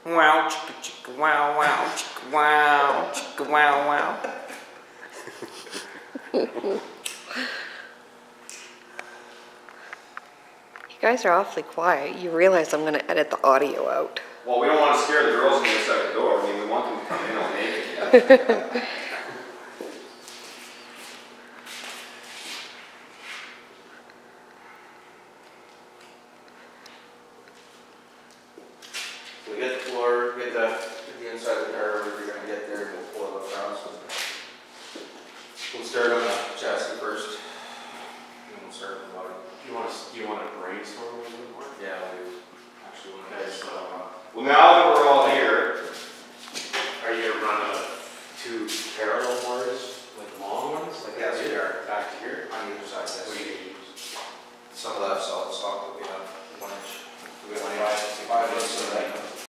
Wow, chicka chicka wow wow, chicka wow, chicka wow wow. You guys are awfully quiet. You realize I'm going to edit the audio out. Well, we don't want to scare the girls on the second door. I mean, we want them to come in all naked. So we get the floor, get the inside of the car, wherever you're going to get there, we'll pull it up around. So we'll start on the chassis first, and we'll start on the bottom. Do you want to brainstorm a little bit more? Yeah, we actually want to Okay, so well, now that we're all here,